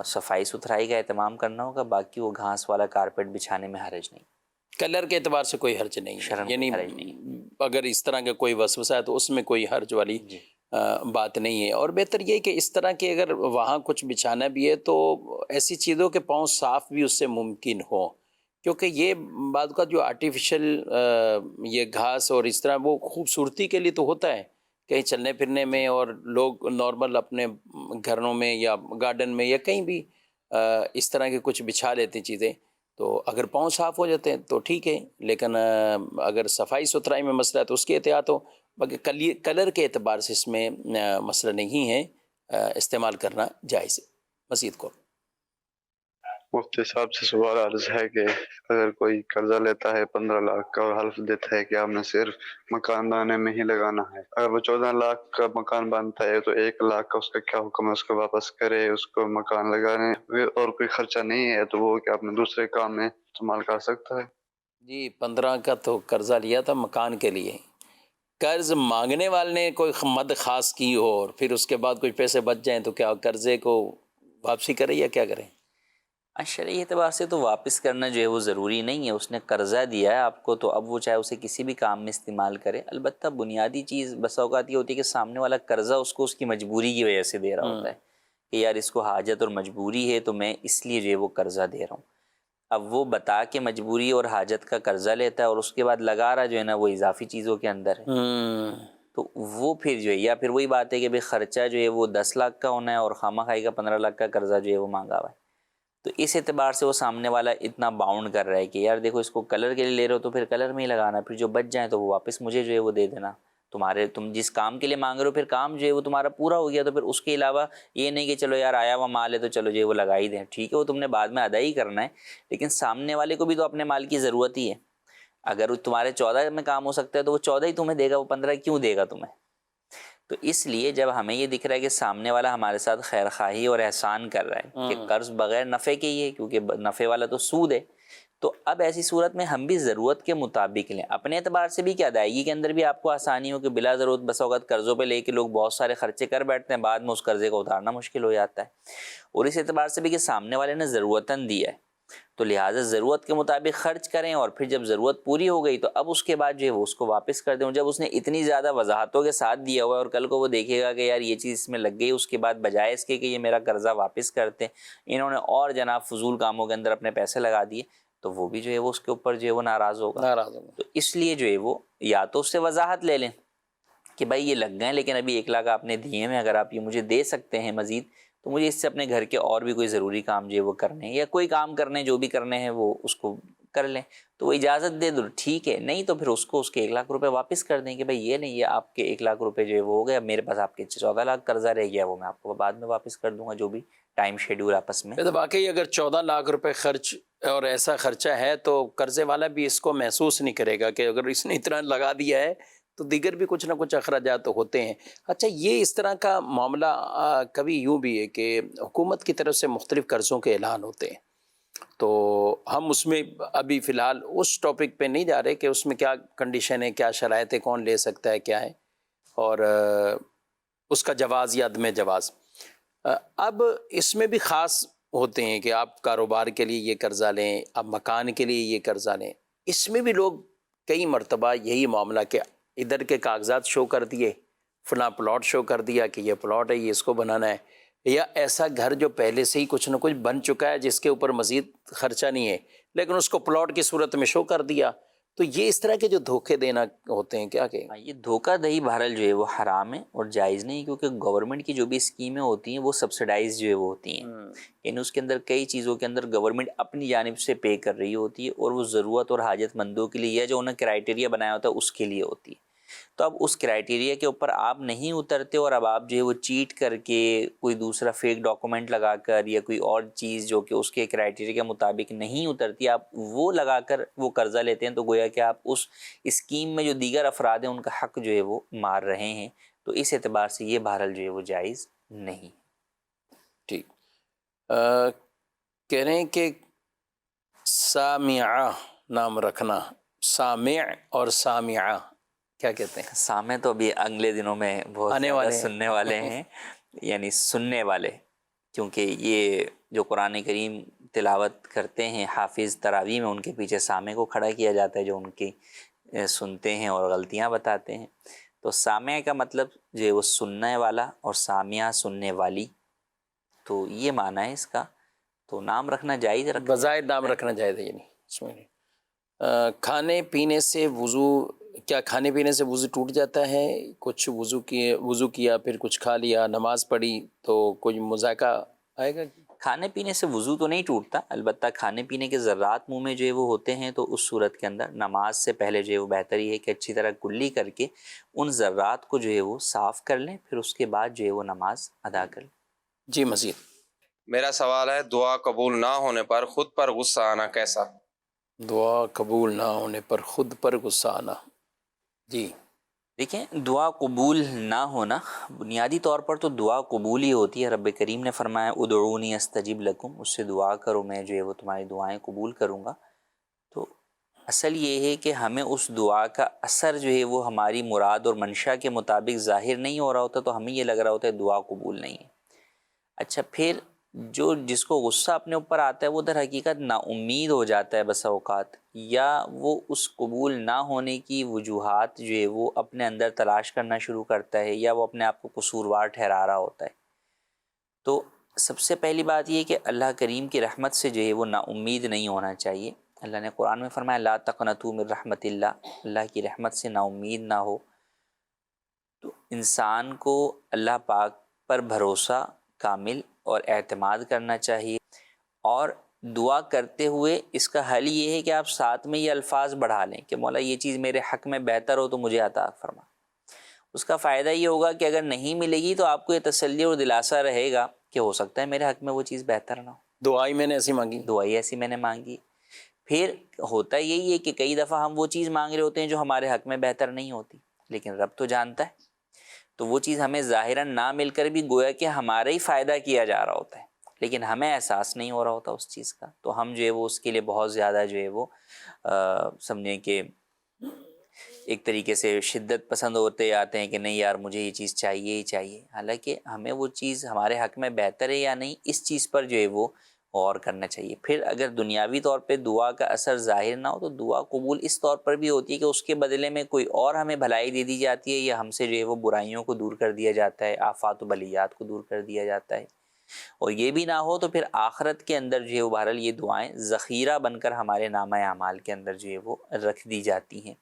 صفائی ستھرائی کا اہتمام کرنا ہوگا، باقی وہ گھاس والا کارپیٹ بچھانے میں حرج نہیں، کلر کے اعتبار سے کوئی حرج نہیں ہے، شرن یعنی کوئی حرج نہیں۔ اگر اس طرح کا کوئی وسوسہ ہے تو اس میں کوئی حرج والی جی، بات نہیں ہے۔ اور بہتر یہ کہ اس طرح کے اگر وہاں کچھ بچھانا بھی ہے تو ایسی چیزوں کے پاؤں صاف بھی اس سے ممکن ہو، کیونکہ یہ بعض کا جو آرٹیفیشل یہ گھاس اور اس طرح وہ خوبصورتی کے لیے تو ہوتا ہے کہیں چلنے پھرنے میں، اور لوگ نارمل اپنے گھروں میں یا گارڈن میں یا کہیں بھی اس طرح کے کچھ بچھا لیتے چیزیں، تو اگر پاؤں صاف ہو جاتے ہیں تو ٹھیک ہے، لیکن اگر صفائی ستھرائی میں مسئلہ ہے تو اس کی احتیاط ہو، باقی کلر کے اعتبار سے اس میں مسئلہ نہیں ہے، استعمال کرنا جائز ہے۔ مزید کو مفتی صاحب سے سوال عرض ہے کہ اگر کوئی قرضہ لیتا ہے 15 لاکھ کا اور حلف دیتا ہے کہ آپ نے صرف مکان بنانے میں ہی لگانا ہے، اگر وہ 14 لاکھ کا مکان بنتا ہے تو 1 لاکھ کا اس کا کیا حکم ہے؟ اس کو واپس کرے، اس کو مکان لگانے اور کوئی خرچہ نہیں ہے تو وہ کیا اپنے دوسرے کام میں استعمال کر سکتا ہے؟ جی 15 کا تو قرضہ لیا تھا مکان کے لیے، قرض مانگنے والے نے کوئی مد خاص کی ہو اور پھر اس کے بعد کچھ پیسے بچ جائیں تو کیا قرضے کو واپسی کرے یا کیا کریں؟ شرعی اعتبار سے تو واپس کرنا جو ہے وہ ضروری نہیں ہے، اس نے قرضہ دیا ہے آپ کو تو اب وہ چاہے اسے کسی بھی کام میں استعمال کرے۔ البتہ بنیادی چیز بس اوقات یہ ہوتی ہے کہ سامنے والا قرضہ اس کو اس کی مجبوری کی وجہ سے دے رہا ہوتا ہے کہ یار اس کو حاجت اور مجبوری ہے تو میں اس لیے جو ہے وہ قرضہ دے رہا ہوں۔ اب وہ بتا کے مجبوری اور حاجت کا قرضہ لیتا ہے اور اس کے بعد لگا رہا جو ہے نا وہ اضافی چیزوں کے اندر ہے، تو وہ پھر جو ہے یا پھر وہی بات ہے کہ بھئی خرچہ جو ہے وہ 10 لاکھ کا ہونا ہے اور خامہ خواہی کا 15 لاکھ کا قرضہ جو ہے وہ مانگا ہوا ہے، تو اس اعتبار سے وہ سامنے والا اتنا باؤنڈ کر رہا ہے کہ یار دیکھو اس کو کلر کے لیے لے رہے ہو تو پھر کلر میں ہی لگانا، پھر جو بچ جائیں تو وہ واپس مجھے جو ہے وہ دے دینا، تم جس کام کے لیے مانگ رہے ہو پھر کام جو ہے وہ تمہارا پورا ہو گیا تو پھر اس کے علاوہ یہ نہیں کہ چلو یار آیا ہوا مال ہے تو چلو جو ہے وہ لگا ہی دیں، ٹھیک ہے وہ تم نے بعد میں ادا ہی کرنا ہے، لیکن سامنے والے کو بھی تو اپنے مال کی ضرورت ہی ہے۔ اگر وہ تمہارے 14 میں کام ہو سکتا ہے تو وہ 14 ہی تمہیں دے گا، وہ 15 کیوں دے گا تمہیں؟ تو اس لیے جب ہمیں یہ دکھ رہا ہے کہ سامنے والا ہمارے ساتھ خیر خواہی اور احسان کر رہا ہے کہ قرض بغیر نفع کے ہی ہے کیونکہ نفع والا تو سود ہے، تو اب ایسی صورت میں ہم بھی ضرورت کے مطابق لیں، اپنے اعتبار سے بھی کہ ادائیگی کے اندر بھی آپ کو آسانی ہو کہ بلا ضرورت بس اوقات قرضوں پہ لے کے لوگ بہت سارے خرچے کر بیٹھتے ہیں، بعد میں اس قرضے کو اتارنا مشکل ہو جاتا ہے، اور اس اعتبار سے بھی کہ سامنے والے نے ضرورتاً دیا ہے تو لہٰذا ضرورت کے مطابق خرچ کریں، اور پھر جب ضرورت پوری ہو گئی تو اب اس کے بعد جو ہے وہ اس کو واپس کر دیں، جب اس نے اتنی زیادہ وضاحتوں کے ساتھ دیا ہوا ہے اور کل کو وہ دیکھے گا کہ یار یہ چیز اس میں لگ گئی، اس کے بعد بجائے اس کے کہ یہ میرا قرضہ واپس کرتے انہوں نے اور جناب فضول کاموں کے اندر اپنے پیسے لگا دیے، تو وہ بھی جو ہے وہ اس کے اوپر جو ہے وہ ناراض ہوگا۔ تو اس لیے جو ہے وہ یا تو اس سے وضاحت لے لیں کہ بھائی یہ لگ گئے لیکن ابھی 1 لاکھ آپ نے دیے ہیں، اگر آپ یہ مجھے دے سکتے ہیں مزید تو مجھے اس سے اپنے گھر کے اور بھی کوئی ضروری کام جو ہے وہ کرنے ہیں، یا کوئی کام کرنے جو بھی کرنے ہیں وہ اس کو کر لیں، تو وہ اجازت دے دو ٹھیک ہے، نہیں تو پھر اس کو اس کے 1 لاکھ روپے واپس کر دیں کہ بھائی یہ نہیں، یہ آپ کے 1 لاکھ روپے جو ہے وہ ہو گیا، اب میرے پاس آپ کے 14 لاکھ قرضہ رہ گیا، وہ میں آپ کو بعد میں واپس کر دوں گا، جو بھی ٹائم شیڈول آپس میں۔ تو واقعی اگر 14 لاکھ روپے خرچ اور ایسا خرچہ ہے تو قرضے والا بھی اس کو محسوس نہیں کرے گا کہ اگر اس نے اتنا لگا دیا ہے تو دیگر بھی کچھ نہ کچھ اخراجات تو ہوتے ہیں۔ اچھا یہ اس طرح کا معاملہ کبھی یوں بھی ہے کہ حکومت کی طرف سے مختلف قرضوں کے اعلان ہوتے ہیں، تو ہم اس میں ابھی فی الحال اس ٹاپک پہ نہیں جا رہے کہ اس میں کیا کنڈیشن ہے، کیا شرائط ہے، کون لے سکتا ہے، کیا ہے، اور اس کا جواز یا عدم جواز۔ اب اس میں بھی خاص ہوتے ہیں کہ آپ کاروبار کے لیے یہ قرضہ لیں، آپ مکان کے لیے یہ قرضہ لیں، اس میں بھی لوگ کئی مرتبہ یہی معاملہ کہ ادھر کے کاغذات شو کر دیے، فلاں پلاٹ شو کر دیا کہ یہ پلاٹ ہے، یہ اس کو بنانا ہے، یا ایسا گھر جو پہلے سے ہی کچھ نہ کچھ بن چکا ہے جس کے اوپر مزید خرچہ نہیں ہے لیکن اس کو پلاٹ کی صورت میں شو کر دیا، تو یہ اس طرح کے جو دھوکے دینا ہوتے ہیں کیا کہ یہ دھوکہ دہی بہرحال جو ہے وہ حرام ہے اور جائز نہیں، کیونکہ گورنمنٹ کی جو بھی اسکیمیں ہوتی ہیں وہ سبسڈائز جو ہے وہ ہوتی ہیں، یعنی اس کے اندر کئی چیزوں کے اندر گورنمنٹ اپنی جانب سے پے کر رہی ہوتی ہے اور وہ ضرورت اور حاجت مندوں کے لیے یا جو انہیں کرائیٹیریا بنایا ہوتا ہے اس کے لیے ہوتی ہے، تو اب اس کرائیٹیریا کے اوپر آپ نہیں اترتے اور اب آپ جو ہے وہ چیٹ کر کے کوئی دوسرا فیک ڈاکومنٹ لگا کر یا کوئی اور چیز جو کہ اس کے کرائیٹیریا کے مطابق نہیں اترتی آپ وہ لگا کر وہ قرضہ لیتے ہیں، تو گویا کہ آپ اس اسکیم میں جو دیگر افراد ہیں ان کا حق جو ہے وہ مار رہے ہیں، تو اس اعتبار سے یہ بہرحال جو ہے وہ جائز نہیں۔ ٹھیک کہہ رہے ہیں کہ سامعہ نام رکھنا، سامع اور سامعہ کیا کہتے ہیں؟ سامع تو ابھی اگلے دنوں میں بہت آنے زیادہ والے سننے والے ہیں، یعنی سننے والے، کیونکہ یہ جو قرآن کریم تلاوت کرتے ہیں حافظ تراویح میں ان کے پیچھے سامع کو کھڑا کیا جاتا ہے جو ان کی سنتے ہیں اور غلطیاں بتاتے ہیں، تو سامع کا مطلب جو ہے وہ سننے والا اور سامعہ سننے والی، تو یہ معنی ہے اس کا، تو نام رکھنا جائز رکھنا بظاہر نام رکھنا جائز ہے، یعنی اس میں کھانے پینے سے وضو، کیا کھانے پینے سے وضو ٹوٹ جاتا ہے؟ کچھ وضو کیا پھر کچھ کھا لیا، نماز پڑھی تو کوئی مذائقہ آئے گا؟ کھانے پینے سے وضو تو نہیں ٹوٹتا، البتہ کھانے پینے کے ذرات منہ میں جو ہے وہ ہوتے ہیں، تو اس صورت کے اندر نماز سے پہلے جو ہے وہ بہتر یہ ہے کہ اچھی طرح کلی کر کے ان ذرات کو جو ہے وہ صاف کر لیں، پھر اس کے بعد جو ہے وہ نماز ادا کر لیں۔ جی مزید میرا سوال ہے دعا قبول نہ ہونے پر خود پر غصہ آنا کیسا؟ دعا قبول نہ ہونے پر خود پر غصہ آنا. جی دیکھیں، دعا قبول نہ ہونا بنیادی طور پر تو دعا قبول ہی ہوتی ہے. رب کریم نے فرمایا ادعونی استجب لکم، اس سے دعا کرو میں جو ہے وہ تمہاری دعائیں قبول کروں گا. تو اصل یہ ہے کہ ہمیں اس دعا کا اثر جو ہے وہ ہماری مراد اور منشا کے مطابق ظاہر نہیں ہو رہا ہوتا، تو ہمیں یہ لگ رہا ہوتا ہے دعا قبول نہیں ہے. اچھا، پھر جس کو غصہ اپنے اوپر آتا ہے وہ در حقیقت نا امید ہو جاتا ہے بسا اوقات، یا وہ اس قبول نہ ہونے کی وجوہات جو ہے وہ اپنے اندر تلاش کرنا شروع کرتا ہے، یا وہ اپنے آپ کو قصوروار ٹھہرا رہا ہوتا ہے. تو سب سے پہلی بات یہ کہ اللہ کریم کی رحمت سے جو ہے وہ نا امید نہیں ہونا چاہیے. اللہ نے قرآن میں فرمایا لا تقنطوا من رحمت اللہ، اللہ کی رحمت سے نا امید نہ ہو. تو انسان کو اللہ پاک پر بھروسہ کامل اور اعتماد کرنا چاہیے، اور دعا کرتے ہوئے اس کا حل یہ ہے کہ آپ ساتھ میں یہ الفاظ بڑھا لیں کہ مولا یہ چیز میرے حق میں بہتر ہو تو مجھے عطا فرما. اس کا فائدہ یہ ہوگا کہ اگر نہیں ملے گی تو آپ کو یہ تسلی اور دلاسا رہے گا کہ ہو سکتا ہے میرے حق میں وہ چیز بہتر نہ ہو، دعائی میں نے ایسی مانگی. دعائی ایسی میں نے مانگی. پھر ہوتا یہی ہے کہ کئی دفعہ ہم وہ چیز مانگ رہے ہوتے ہیں جو ہمارے حق میں بہتر نہیں ہوتی، لیکن رب تو جانتا ہے، تو وہ چیز ہمیں ظاہراً نہ مل کر بھی گویا کہ ہمارا ہی فائدہ کیا جا رہا ہوتا ہے، لیکن ہمیں احساس نہیں ہو رہا ہوتا اس چیز کا. تو ہم جو ہے وہ اس کے لیے بہت زیادہ جو ہے وہ سمجھیں کہ ایک طریقے سے شدت پسند ہوتے آتے ہیں کہ نہیں یار مجھے یہ چیز چاہیے ہی چاہیے، حالانکہ ہمیں وہ چیز ہمارے حق میں بہتر ہے یا نہیں اس چیز پر جو ہے وہ غور کرنا چاہیے. پھر اگر دنیاوی طور پہ دعا کا اثر ظاہر نہ ہو تو دعا قبول اس طور پر بھی ہوتی ہے کہ اس کے بدلے میں کوئی اور ہمیں بھلائی دے دی جاتی ہے، یا ہم سے جو ہے وہ برائیوں کو دور کر دیا جاتا ہے، آفات و بلیات کو دور کر دیا جاتا ہے. اور یہ بھی نہ ہو تو پھر آخرت کے اندر جو ہے وہ بہرحال یہ دعائیں ذخیرہ بن کر ہمارے نامہ اعمال کے اندر جو ہے وہ رکھ دی جاتی ہیں.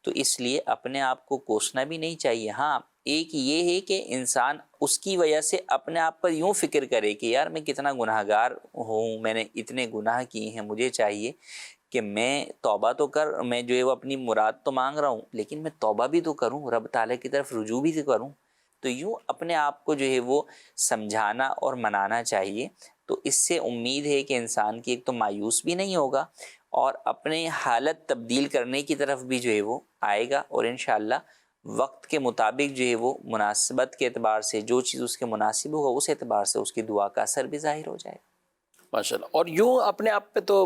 تو اس لیے اپنے آپ کو کوسنا بھی نہیں چاہیے. ہاں ایک یہ ہے کہ انسان اس کی وجہ سے اپنے آپ پر یوں فکر کرے کہ یار میں کتنا گناہ گار ہوں، میں نے اتنے گناہ کیے ہیں، مجھے چاہیے کہ میں توبہ تو میں جو ہے وہ اپنی مراد تو مانگ رہا ہوں لیکن میں توبہ بھی تو کروں، رب تعالیٰ کی طرف رجوع بھی تو کروں. تو یوں اپنے آپ کو جو ہے وہ سمجھانا اور منانا چاہیے. تو اس سے امید ہے کہ انسان کی ایک تو مایوس بھی نہیں ہوگا اور اپنے حالت تبدیل کرنے کی طرف بھی جو ہے وہ آئے گا، اور انشاءاللہ وقت کے مطابق جو ہے وہ مناسبت کے اعتبار سے جو چیز اس کے مناسب ہوگا اس اعتبار سے اس کی دعا کا اثر بھی ظاہر ہو جائے گا. ماشاءاللہ. اور یوں اپنے آپ پہ تو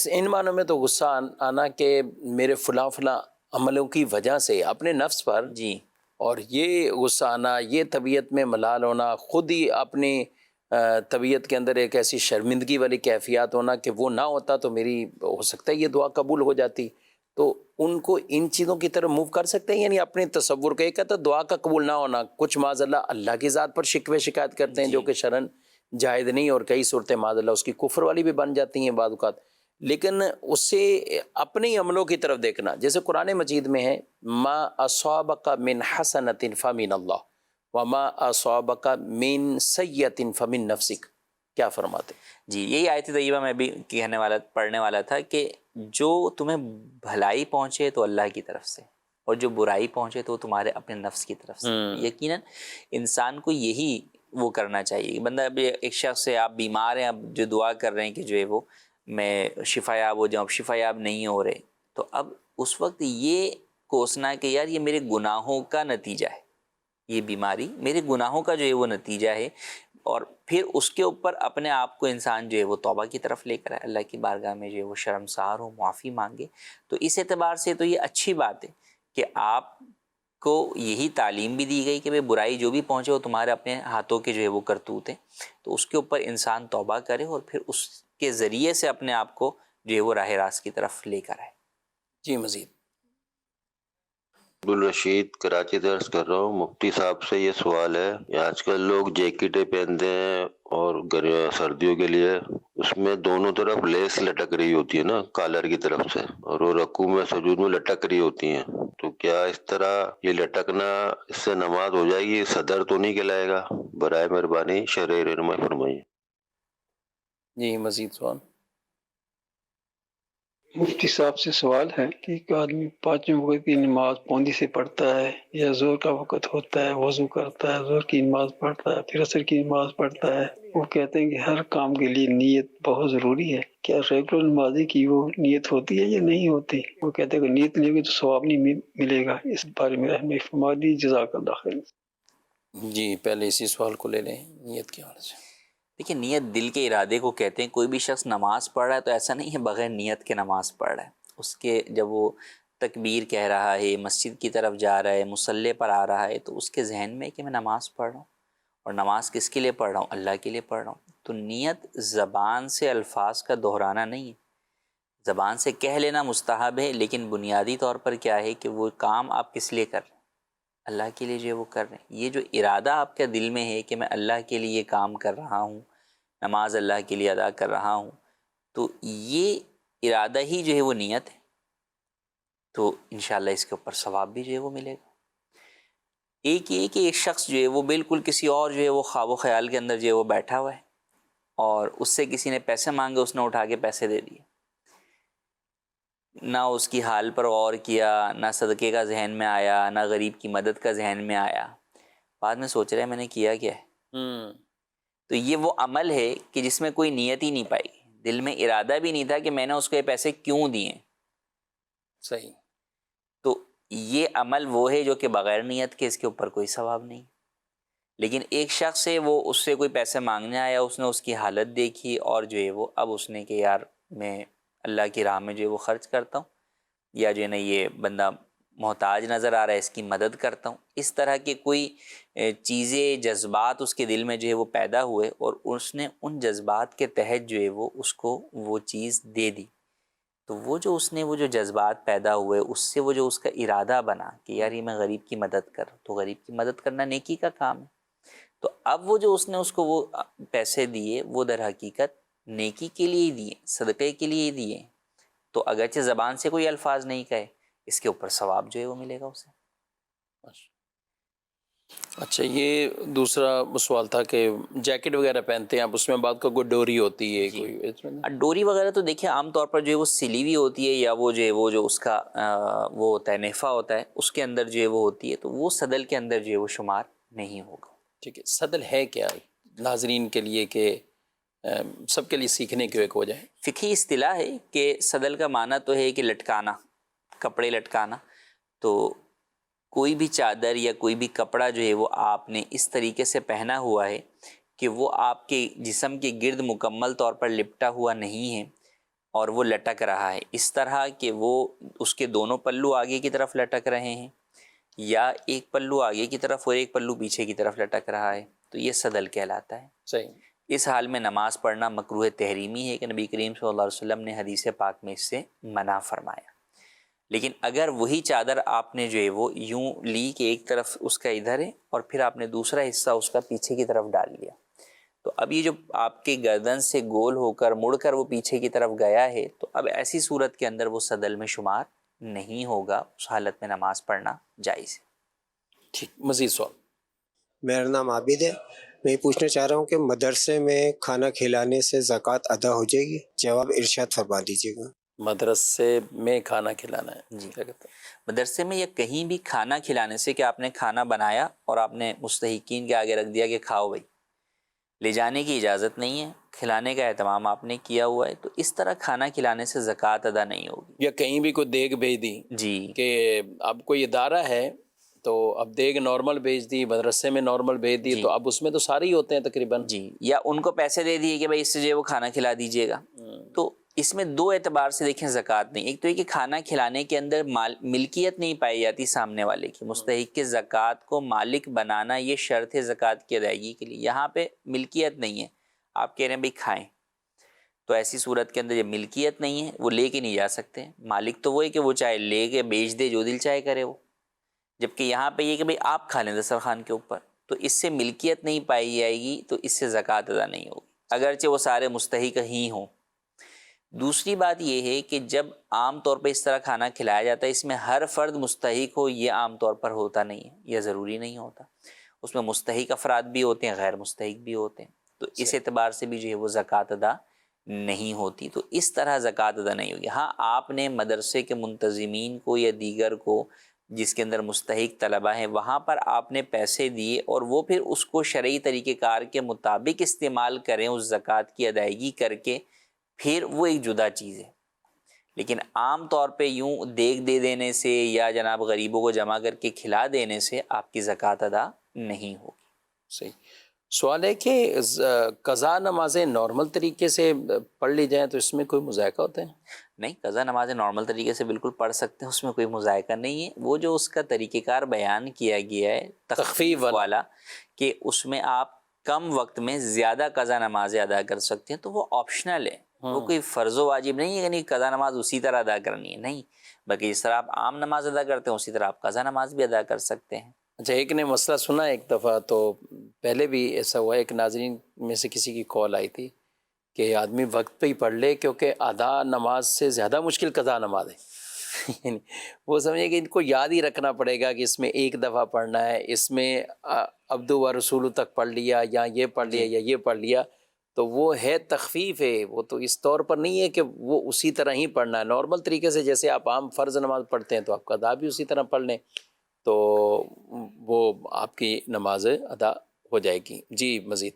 ان معنوں میں تو غصہ آنا کہ میرے فلاں عملوں کی وجہ سے اپنے نفس پر، جی، اور یہ غصہ آنا، یہ طبیعت میں ملال ہونا، خود ہی اپنی طبیعت کے اندر ایک ایسی شرمندگی والی کیفیات ہونا کہ وہ نہ ہوتا تو میری ہو سکتا ہے یہ دعا قبول ہو جاتی. تو ان کو ان چیزوں کی طرف موو کر سکتے ہیں، یعنی اپنے تصور کا ایک ہے تو دعا کا قبول نہ ہونا. کچھ معاذ اللہ کی ذات پر شکوے شکایت کرتے ہیں جو کہ شرعاً جائز نہیں، اور کئی صورتیں معاذ اللہ اس کی کفر والی بھی بن جاتی ہیں بعض اوقات. لیکن اس سے اپنے ہی عملوں کی طرف دیکھنا، جیسے قرآن مجید میں ہے ما اصابک من حسنۃ فمن اللہ وما اصابک من سیئۃ فمن نفسک. کیا فرماتے؟ جی، یہی آیت طیبہ میں بھی پڑھنے والا تھا کہ جو تمہیں بھلائی پہنچے تو اللہ کی طرف سے، اور جو برائی پہنچے تو تمہارے اپنے نفس کی طرف سے. یقیناً انسان کو یہی وہ کرنا چاہیے. بندہ اب ایک شخص سے آپ بیمار ہیں، اب جو دعا کر رہے ہیں کہ جو ہے وہ میں شفا یاب ہو جاؤں، اب شفا یاب نہیں ہو رہے، تو اب اس وقت یہ کوسنا کہ یار یہ میرے گناہوں کا نتیجہ ہے، یہ بیماری میرے گناہوں کا جو ہے وہ نتیجہ ہے، اور پھر اس کے اوپر اپنے آپ کو انسان جو ہے وہ توبہ کی طرف لے کر آئے، اللہ کی بارگاہ میں جو ہے وہ شرمسار ہو، معافی مانگے. تو اس اعتبار سے تو یہ اچھی بات ہے کہ آپ کو یہی تعلیم بھی دی گئی کہ بھائی برائی جو بھی پہنچے وہ تمہارے اپنے ہاتھوں کے جو ہے وہ کرتوت ہیں، تو اس کے اوپر انسان توبہ کرے اور پھر اس کے ذریعے سے اپنے آپ کو جو ہے وہ راہ راست کی طرف لے کر آئے. جی مزید. عبدالرشید کراچی درس کر رہا ہوں. مفتی صاحب سے یہ سوال ہے کہ آج کل لوگ جیکٹیں پہنتے ہیں اور سردیوں کے لیے اس میں دونوں طرف لیس لٹک رہی ہوتی ہے نا کالر کی طرف سے، اور وہ رکوع میں سجود میں لٹک رہی ہوتی ہیں، تو کیا اس طرح یہ لٹکنا اس سے نماز ہو جائے گی؟ صدر تو نہیں کہلائے گا؟ برائے مہربانی شرح رہنمائی فرمائیے. جی مزید سوال. مفتی صاحب سے سوال ہے کہ ایک آدمی پانچوں وقت کی نماز پابندی سے پڑھتا ہے، یا زور کا وقت ہوتا ہے وضو کرتا ہے، زور کی نماز پڑھتا ہے، پھر عصر کی نماز پڑھتا ہے، وہ کہتے ہیں کہ ہر کام کے لیے نیت بہت ضروری ہے، کیا ریگولر نمازی کی وہ نیت ہوتی ہے یا نہیں ہوتی؟ وہ کہتے ہیں کہ نیت نہیں ہوگی تو ثواب نہیں ملے گا، اس بارے میں رحمہ فرما دی، جزاک اللہ خیر۔ جی پہلے اسی سوال کو لے لیں نیت کے حوالے سے۔ دیکھیے نیت دل کے ارادے کو کہتے ہیں۔ کوئی بھی شخص نماز پڑھ رہا ہے تو ایسا نہیں ہے بغیر نیت کے نماز پڑھ رہا ہے، اس کے جب وہ تکبیر کہہ رہا ہے، مسجد کی طرف جا رہا ہے، مصلی پر آ رہا ہے، تو اس کے ذہن میں کہ میں نماز پڑھ رہا ہوں، اور نماز کس کے لیے پڑھ رہا ہوں؟ اللہ کے لیے پڑھ رہا ہوں۔ تو نیت زبان سے الفاظ کا دہرانا نہیں ہے، زبان سے کہہ لینا مستحب ہے، لیکن بنیادی طور پر کیا ہے کہ وہ کام آپ کس لیے کر رہے ہیں؟ اللہ کے لیے جو وہ کر رہے ہیں۔ یہ جو ارادہ آپ کے دل میں ہے کہ میں اللہ کے لیے یہ کام کر رہا ہوں، نماز اللہ کے لیے ادا کر رہا ہوں، تو یہ ارادہ ہی جو ہے وہ نیت ہے، تو انشاءاللہ اس کے اوپر ثواب بھی جو ہے وہ ملے گا۔ ایک یہ کہ ایک شخص جو ہے وہ بالکل کسی اور جو ہے وہ خواب و خیال کے اندر جو ہے وہ بیٹھا ہوا ہے، اور اس سے کسی نے پیسے مانگے، اس نے اٹھا کے پیسے دے دیے، نہ اس کی حال پر غور کیا، نہ صدقے کا ذہن میں آیا، نہ غریب کی مدد کا ذہن میں آیا، بعد میں سوچ رہے ہیں میں نے کیا کیا ہے۔ تو یہ وہ عمل ہے کہ جس میں کوئی نیت ہی نہیں پائی، دل میں ارادہ بھی نہیں تھا کہ میں نے اس کو یہ پیسے کیوں دیے۔ صحیح۔ تو یہ عمل وہ ہے جو کہ بغیر نیت کے اس کے اوپر کوئی ثواب نہیں۔ لیکن ایک شخص ہے وہ اس سے کوئی پیسے مانگنے آیا، اس نے اس کی حالت دیکھی، اور جو ہے وہ اب اس نے کہ یار میں اللہ کی راہ میں جو ہے وہ خرچ کرتا ہوں، یا جو ہے نا یہ بندہ محتاج نظر آ رہا ہے اس کی مدد کرتا ہوں، اس طرح کے کوئی چیزیں، جذبات اس کے دل میں جو ہے وہ پیدا ہوئے، اور اس نے ان جذبات کے تحت جو ہے وہ اس کو وہ چیز دے دی، تو وہ جو اس نے وہ جو جذبات پیدا ہوئے، اس سے وہ جو اس کا ارادہ بنا کہ یار یہ میں غریب کی مدد کر، تو غریب کی مدد کرنا نیکی کا کام ہے، تو اب وہ جو اس نے اس کو وہ پیسے دیے وہ در حقیقت نیکی کے لیے ہی دیے، صدقے کے لیے ہی دیے، تو اگرچہ زبان سے کوئی الفاظ نہیں کہے، اس کے اوپر ثواب جو ہے وہ ملے گا اسے۔ اچھا، یہ دوسرا سوال تھا کہ جیکٹ وغیرہ پہنتے ہیں آپ، اس میں بعد کا کوئی ڈوری ہوتی ہے کوئی؟ ڈوری وغیرہ تو دیکھیں عام طور پر جو ہے وہ سلی ہوئی ہوتی ہے، یا وہ جو ہے وہ جو اس کا وہ ہوتا ہے نیفا ہوتا ہے، اس کے اندر جو ہے وہ ہوتی ہے، تو وہ صدل کے اندر جو ہے وہ شمار نہیں ہوگا۔ ٹھیک ہے، صدل ہے کیا ناظرین کے لیے کہ سب کے لیے سیکھنے کی ایک وجہ ہے؟ فقہی اصطلاح ہے کہ صدل کا معنی تو ہے کہ لٹکانا، کپڑے لٹکانا، تو کوئی بھی چادر یا کوئی بھی کپڑا جو ہے وہ آپ نے اس طریقے سے پہنا ہوا ہے کہ وہ آپ کے جسم کے گرد مکمل طور پر لپٹا ہوا نہیں ہے، اور وہ لٹک رہا ہے اس طرح کہ وہ اس کے دونوں پلو آگے کی طرف لٹک رہے ہیں، یا ایک پلو آگے کی طرف اور ایک پلو پیچھے کی طرف لٹک رہا ہے، تو یہ صدل کہلاتا ہے۔ صحیح۔ اس حال میں نماز پڑھنا مکروہ تحریمی ہے کہ نبی کریم صلی اللہ علیہ وسلم نے حدیث پاک میں اس سے منع فرمایا۔ لیکن اگر وہی چادر آپ نے جو ہے وہ یوں لی کہ ایک طرف اس کا ادھر ہے اور پھر آپ نے دوسرا حصہ اس کا پیچھے کی طرف ڈال لیا، تو اب یہ جو آپ کے گردن سے گول ہو کر مڑ کر وہ پیچھے کی طرف گیا ہے، تو اب ایسی صورت کے اندر وہ صدل میں شمار نہیں ہوگا، اس حالت میں نماز پڑھنا جائز ہے۔ ٹھیک، مزید سوال؟ میرا نام عابد ہے، میں یہ پوچھنا چاہ رہا ہوں کہ مدرسے میں کھانا کھلانے سے زکوٰۃ ادا ہو جائے گی؟ جواب ارشاد فرما دیجیے گا۔ مدرسے میں کھانا کھلانا ہے جی، مدرسے میں یا کہیں بھی کھانا کھلانے سے کہ آپ نے کھانا بنایا اور آپ نے مستحقین کے آگے رکھ دیا کہ کھاؤ بھائی، لے جانے کی اجازت نہیں ہے، کھلانے کا اہتمام آپ نے کیا ہوا ہے، تو اس طرح کھانا کھلانے سے زکوٰۃ ادا نہیں ہوگی۔ یا کہیں بھی کوئی دیگ بھیج دی جی کہ اب کوئی ادارہ ہے تو اب دیگ نارمل بھیج دی، مدرسے میں نارمل بھیج دی، تو اب اس میں تو سارے ہی ہوتے ہیں تقریباً، جی، یا ان کو پیسے دے دیے کہ بھائی اس سے جو ہے وہ کھانا کھلا دیجیے گا، تو اس میں دو اعتبار سے دیکھیں زکوٰۃ نہیں۔ ایک تو یہ کہ کھانا کھلانے کے اندر ملکیت نہیں پائی جاتی سامنے والے کی، مستحق کے زکوٰۃ کو مالک بنانا یہ شرط ہے زکوٰۃ کی ادائیگی کے لیے، یہاں پہ ملکیت نہیں ہے، آپ کہہ رہے ہیں بھائی کھائیں، تو ایسی صورت کے اندر جب ملکیت نہیں ہے وہ لے کے نہیں جا سکتے، مالک تو وہ ہے کہ وہ چاہے لے کے بیچ دے، جو دل چاہے کرے وہ، جبکہ یہاں پہ یہ کہ بھائی آپ کھا لیں دسترخوان کے اوپر، تو اس سے ملکیت نہیں پائی جائے گی، تو اس سے زکوٰۃ ادا نہیں ہوگی اگرچہ وہ سارے مستحق ہی ہوں۔ دوسری بات یہ ہے کہ جب عام طور پہ اس طرح کھانا کھلایا جاتا ہے، اس میں ہر فرد مستحق ہو یہ عام طور پر ہوتا نہیں ہے، یہ ضروری نہیں ہوتا، اس میں مستحق افراد بھی ہوتے ہیں، غیر مستحق بھی ہوتے ہیں، تو اس اعتبار سے بھی جو ہے وہ زکوٰۃ ادا نہیں ہوتی، تو اس طرح زکوٰۃ ادا نہیں ہوگی۔ ہاں آپ نے مدرسے کے منتظمین کو یا دیگر کو جس کے اندر مستحق طلبہ ہیں وہاں پر آپ نے پیسے دیے اور وہ پھر اس کو شرعی طریقہ کار کے مطابق استعمال کریں اس زکوٰۃ کی ادائیگی کر کے، پھر وہ ایک جدا چیز ہے۔ لیکن عام طور پہ یوں دیگ دے دینے سے یا جناب غریبوں کو جمع کر کے کھلا دینے سے آپ کی زکوٰۃ ادا نہیں ہوگی۔ صحیح۔ سوال ہے کہ قضا نمازیں نارمل طریقے سے پڑھ لی جائیں تو اس میں کوئی مذائقہ ہوتا ہے؟ نہیں، قضا نمازیں نارمل طریقے سے بالکل پڑھ سکتے ہیں، اس میں کوئی مذائقہ نہیں ہے۔ وہ جو اس کا طریقہ کار بیان کیا گیا ہے تخفیف والا کہ اس میں آپ کم وقت میں زیادہ قضا نمازیں ادا کر سکتے ہیں، تو وہ آپشنل ہے، وہ کوئی فرض و واجب نہیں ہے یعنی قضا نماز اسی طرح ادا کرنی ہے، نہیں، بلکہ جس طرح آپ عام نماز ادا کرتے ہیں اسی طرح آپ قضا نماز بھی ادا کر سکتے ہیں۔ اچھا، ایک نے مسئلہ سنا ایک دفعہ، تو پہلے بھی ایسا ہوا، ایک ناظرین میں سے کسی کی کال آئی تھی کہ آدمی وقت پہ ہی پڑھ لے کیونکہ آدھا نماز سے زیادہ مشکل قضا نماز ہے۔ یعنی وہ سمجھے کہ ان کو یاد ہی رکھنا پڑے گا کہ اس میں ایک دفعہ پڑھنا ہے، اس میں عبدو و رسول تک پڑھ لیا یا یہ پڑھ لیا یا یہ پڑھ لیا، تو وہ ہے تخفیف ہے، وہ تو اس طور پر نہیں ہے کہ وہ اسی طرح ہی پڑھنا ہے، نارمل طریقے سے جیسے آپ عام فرض نماز پڑھتے ہیں تو آپ قضا بھی اسی طرح پڑھ لیں تو وہ آپ کی نماز ادا ہو جائے گی۔ جی مزید،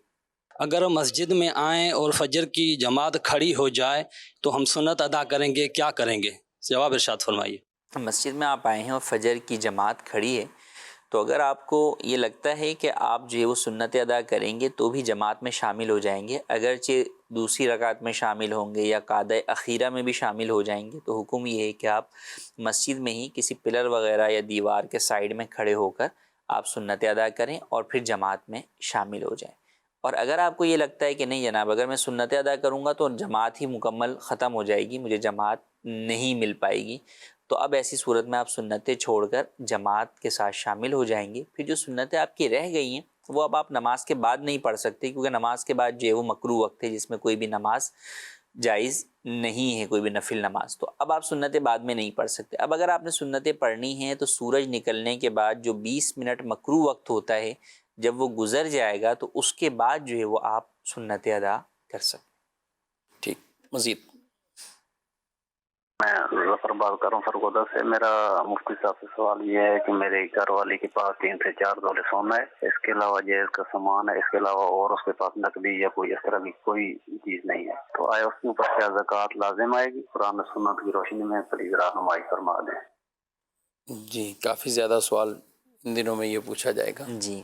اگر مسجد میں آئیں اور فجر کی جماعت کھڑی ہو جائے تو ہم سنت ادا کریں گے، کیا کریں گے؟ جواب ارشاد فرمائیے۔ مسجد میں آپ آئے ہیں اور فجر کی جماعت کھڑی ہے تو اگر آپ کو یہ لگتا ہے کہ آپ جو ہے وہ سنت ادا کریں گے تو بھی جماعت میں شامل ہو جائیں گے، اگرچہ دوسری رکعت میں شامل ہوں گے یا قعدہ اخیرہ میں بھی شامل ہو جائیں گے، تو حکم یہ ہے کہ آپ مسجد میں ہی کسی پلر وغیرہ یا دیوار کے سائیڈ میں کھڑے ہو کر آپ سنت ادا کریں اور پھر جماعت میں شامل ہو جائیں۔ اور اگر آپ کو یہ لگتا ہے کہ نہیں جناب اگر میں سنت ادا کروں گا تو جماعت ہی مکمل ختم ہو جائے گی، مجھے جماعت نہیں مل پائے گی، تو اب ایسی صورت میں آپ سنتیں چھوڑ کر جماعت کے ساتھ شامل ہو جائیں گے۔ پھر جو سنتیں آپ کی رہ گئی ہیں وہ اب آپ نماز کے بعد نہیں پڑھ سکتے، کیونکہ نماز کے بعد جو ہے وہ مکروہ وقت ہے جس میں کوئی بھی نماز جائز نہیں ہے، کوئی بھی نفل نماز، تو اب آپ سنتیں بعد میں نہیں پڑھ سکتے۔ اب اگر آپ نے سنتیں پڑھنی ہیں تو سورج نکلنے کے بعد جو 20 منٹ مکروہ وقت ہوتا ہے جب وہ گزر جائے گا تو اس کے بعد جو ہے وہ آپ سنتیں ادا کر سکتے۔ ٹھیک، مزید۔ میں ظفر بات کر رہا ہوں سرگودا سے۔ میرا مفتی صاحب سے سوال یہ ہے کہ میرے گھر والے کے پاس 3 سے 4 تولے سونا ہے، اس کے علاوہ جہیز کا سامان ہے، اس کے علاوہ اور اس کے پاس نقدی یا کوئی اس طرح کی کوئی چیز نہیں ہے، تو آیا اس کے اوپر کیا زکوٰۃ لازم آئے گی؟ قرآن و سنت کی روشنی میں پلیز رہنمائی فرما دیں۔ جی، کافی زیادہ سوال ان دنوں میں یہ پوچھا جائے گا۔ جی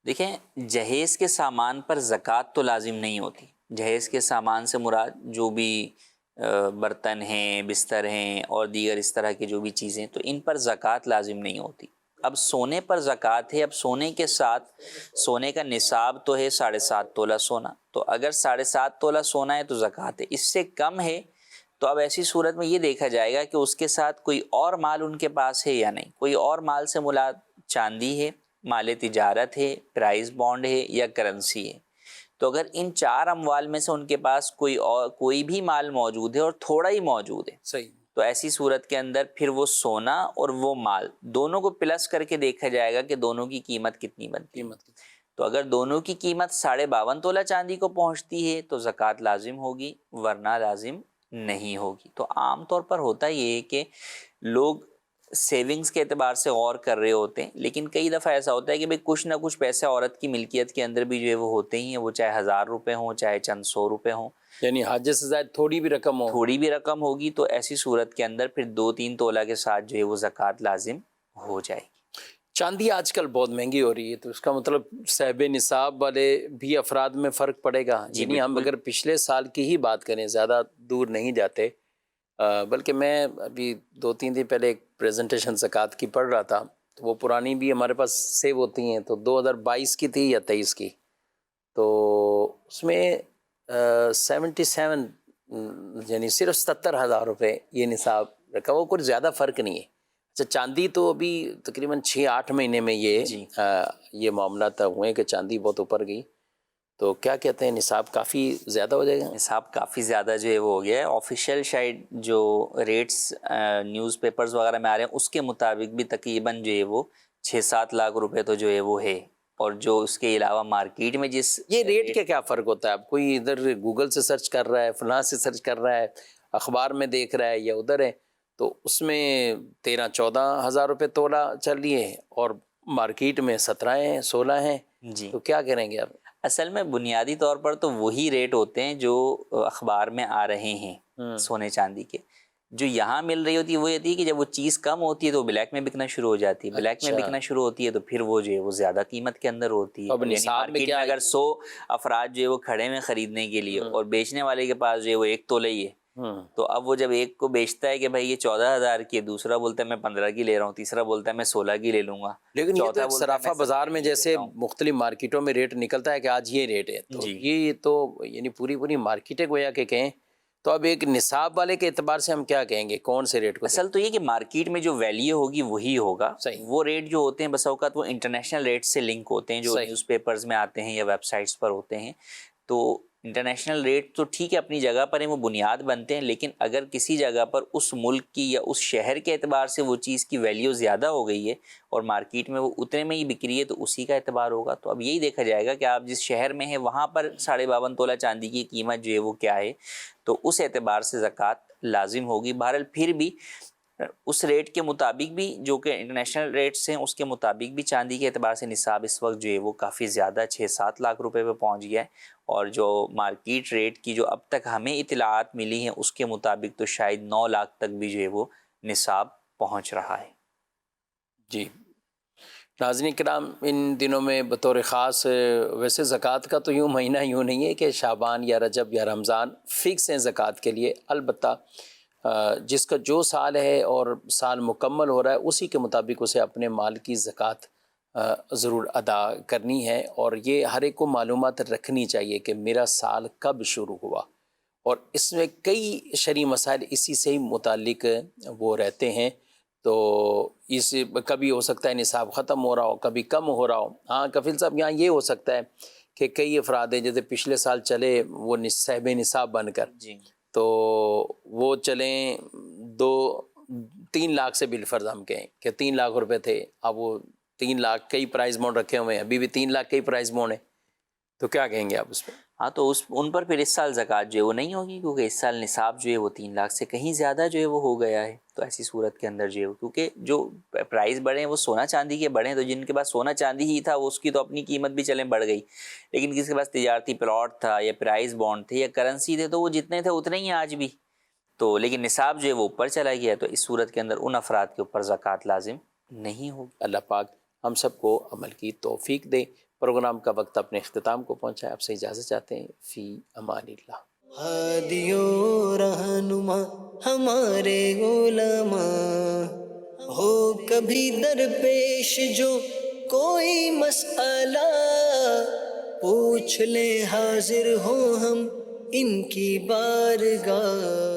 دیکھیں، جہیز کے سامان پر زکوٰۃ تو لازم نہیں ہوتی۔ جہیز کے سامان سے مراد جو بھی برتن ہیں، بستر ہیں اور دیگر اس طرح کی جو بھی چیزیں، تو ان پر زکوٰۃ لازم نہیں ہوتی۔ اب سونے پر زکوٰۃ ہے، اب سونے کے ساتھ سونے کا نصاب تو ہے 7.5 تولہ سونا، تو اگر 7.5 تولہ سونا ہے تو زکوٰۃ ہے، اس سے کم ہے تو اب ایسی صورت میں یہ دیکھا جائے گا کہ اس کے ساتھ کوئی اور مال ان کے پاس ہے یا نہیں۔ کوئی اور مال سے مراد چاندی ہے، مال تجارت ہے، پرائز بانڈ ہے یا کرنسی ہے، تو اگر ان 4 اموال میں سے ان کے پاس کوئی بھی مال موجود ہے اور تھوڑا ہی موجود ہے، صحیح، تو ایسی صورت کے اندر پھر وہ سونا اور وہ مال دونوں کو پلس کر کے دیکھا جائے گا کہ دونوں کی قیمت کتنی بنتی ہے۔ تو اگر دونوں کی قیمت 52.5 تولہ چاندی کو پہنچتی ہے تو زکوٰۃ لازم ہوگی، ورنہ لازم نہیں ہوگی۔ تو عام طور پر ہوتا یہ ہے کہ لوگ سیونگز کے اعتبار سے غور کر رہے ہوتے ہیں، لیکن کئی دفعہ ایسا ہوتا ہے کہ بھئی کچھ نہ کچھ پیسے عورت کی ملکیت کے اندر بھی جو ہے وہ ہوتے ہی ہیں، وہ چاہے 1000 روپے ہوں چاہے چند 100 روپے ہوں، یعنی حاجت سے زائد تھوڑی بھی رقم ہوگی، تو ایسی صورت کے اندر پھر 2-3 تولہ کے ساتھ جو ہے وہ زکوٰۃ لازم ہو جائے گی۔ چاندی آج کل بہت مہنگی ہو رہی ہے، تو اس کا مطلب صاحب نصاب والے بھی افراد میں فرق پڑے گا؟ یعنی ہم اگر پچھلے سال کی ہی بات کریں، زیادہ دور نہیں جاتے، بلکہ میں ابھی 2-3 دن پہلے ایک پریزنٹیشن زکوٰۃ کی پڑھ رہا تھا، تو وہ پرانی بھی ہمارے پاس سیو ہوتی ہیں، تو 2022 کی تھی یا 23 کی، تو اس میں 77 یعنی صرف 77,000 روپے یہ نصاب رکھا، وہ کچھ زیادہ فرق نہیں ہے۔ اچھا، چاندی تو ابھی تقریباً 6-8 مہینے میں یہ معاملات ہوئے کہ چاندی بہت اوپر گئی، تو کیا کہتے ہیں نصاب کافی زیادہ ہو جائے گا؟ نصاب کافی زیادہ جو ہے وہ ہو گیا ہے، آفیشیل شاید جو ریٹس نیوز پیپرز وغیرہ میں آ رہے ہیں اس کے مطابق بھی تقریباً جو ہے وہ 6-7 لاکھ روپے تو جو ہے وہ ہے اور جو اس کے علاوہ مارکیٹ میں جس یہ ریٹ کا کیا فرق ہوتا ہے؟ اب کوئی ادھر گوگل سے سرچ کر رہا ہے، فلاں سے سرچ کر رہا ہے، اخبار میں دیکھ رہا ہے یا ادھر ہے، تو اس میں 13-14 ہزار روپے تولہ چل رہی ہے اور مارکیٹ میں 17 ہیں، 16 ہیں، جی تو کیا کریں گے آپ؟ اصل میں بنیادی طور پر تو وہی ریٹ ہوتے ہیں جو اخبار میں آ رہے ہیں سونے چاندی کے. جو یہاں مل رہی ہوتی ہے وہ یہ ہوتی ہے کہ جب وہ چیز کم ہوتی ہے تو بلیک میں بکنا شروع ہو جاتی ہے، بلیک میں بکنا شروع ہوتی ہے تو پھر وہ جو ہے وہ زیادہ قیمت کے اندر ہوتی ہے. اب یعنی نصاب میں مارکیٹ کیا میں اگر 100 افراد جو ہے وہ کھڑے ہیں خریدنے کے لیے اور بیچنے والے کے پاس جو ہے وہ 1 تولہ ہی ہے، تو اب وہ جب ایک کو بیچتا ہے کہ بھائی یہ 14,000 کی ہے، دوسرا بولتا ہے میں 15 کی لے رہا ہوں، تیسرا بولتا ہے میں 16 کی لے لوں گا، لیکن یہ تو ایک بولتا ہے صرافہ میں بازار 17 میں کی لے جیسے لیتا ہوں. مختلف مارکیٹوں میں ریٹ نکلتا ہے کہ آج یہ ریٹ ہے، تو یہ تو یعنی پوری مارکیٹیں گویا کہ کہیں تو اب ایک نصاب والے کے اعتبار سے ہم کیا کہیں گے کون سے ریٹ کو؟ اصل تو یہ کہ مارکیٹ میں جو ویلیو ہوگی وہی ہوگا. وہ ریٹ جو ہوتے ہیں بس اوقات وہ انٹرنیشنل ریٹ سے لنک ہوتے ہیں جو نیوز پیپرز میں آتے ہیں یا ویب سائٹس پر ہوتے ہیں. تو انٹرنیشنل ریٹ تو ٹھیک ہے اپنی جگہ پر ہیں، وہ بنیاد بنتے ہیں، لیکن اگر کسی جگہ پر اس ملک کی یا اس شہر کے اعتبار سے وہ چیز کی ویلیو زیادہ ہو گئی ہے اور مارکیٹ میں وہ اتنے میں ہی بک رہی ہے تو اسی کا اعتبار ہوگا. تو اب یہی دیکھا جائے گا کہ آپ جس شہر میں ہیں وہاں پر 52.5 تولہ چاندی کی قیمت جو ہے وہ کیا ہے، تو اس اعتبار سے زکوٰۃ لازم ہوگی. بہرحال پھر بھی اس ریٹ کے مطابق بھی جو کہ انٹرنیشنل ریٹس ہیں اس کے مطابق بھی چاندی کے اعتبار سے نصاب اس وقت جو ہے وہ کافی زیادہ 6-7 لاکھ روپے پہ پہنچ گیا ہے، اور جو مارکیٹ ریٹ کی جو اب تک ہمیں اطلاعات ملی ہیں اس کے مطابق تو شاید 9 لاکھ تک بھی جو ہے وہ نصاب پہنچ رہا ہے. جی ناظرین کرام، ان دنوں میں بطور خاص ویسے زکوٰۃ کا تو یوں مہینہ یوں نہیں ہے کہ شعبان یا رجب یا رمضان فکس ہیں زکوٰۃ کے لیے، البتہ جس کا جو سال ہے اور سال مکمل ہو رہا ہے اسی کے مطابق اسے اپنے مال کی زکوٰۃ ضرور ادا کرنی ہے، اور یہ ہر ایک کو معلومات رکھنی چاہیے کہ میرا سال کب شروع ہوا، اور اس میں کئی شرعی مسائل اسی سے ہی متعلق وہ رہتے ہیں. تو اس کبھی ہو سکتا ہے نصاب ختم ہو رہا ہو، کبھی کم ہو رہا ہو. ہاں کفیل صاحب، یہاں یہ ہو سکتا ہے کہ کئی افراد ہیں جیسے پچھلے سال چلے وہ صاحب نصاب بن کر، تو وہ چلیں 2-3 لاکھ سے بالفرض ہم کہیں کہ 3 لاکھ روپے تھے، اب وہ 3 لاکھ کئی پرائز بانڈ رکھے ہوئے ہیں، ابھی بھی 3 لاکھ کئی پرائز بانڈ ہیں، تو کیا کہیں گے آپ اس پہ؟ ہاں تو ان پر پھر اس سال زکوٰۃ جو ہے وہ نہیں ہوگی، کیونکہ اس سال نصاب جو ہے وہ 3 لاکھ سے کہیں زیادہ جو ہے وہ ہو گیا ہے. تو ایسی صورت کے اندر جو ہے کیونکہ جو پرائز بڑھے ہیں وہ سونا چاندی کے بڑھے ہیں، تو جن کے پاس سونا چاندی ہی تھا وہ اس کی تو اپنی قیمت بھی چلیں بڑھ گئی، لیکن کسی کے پاس تجارتی پلاٹ تھا یا پرائز بانڈ تھے یا کرنسی تھے تو وہ جتنے تھے اتنے ہی ہیں آج بھی. تو لیکن نصاب جو ہے وہ اوپر چلا گیا، تو اس صورت کے اندر ان افراد کے اوپر زکوٰۃ لازم نہیں ہوگی. اللہ پاک ہم سب کو عمل کی توفیق دے. پروگرام کا وقت اپنے اختتام کو پہنچا ہے، آپ سے اجازت چاہتے ہیں. فی امان اللہ. ہادیو رہنما ہمارے علماء، ہو کبھی درپیش جو کوئی مسئلہ، پوچھ لے حاضر ہو ہم ان کی بارگاہ.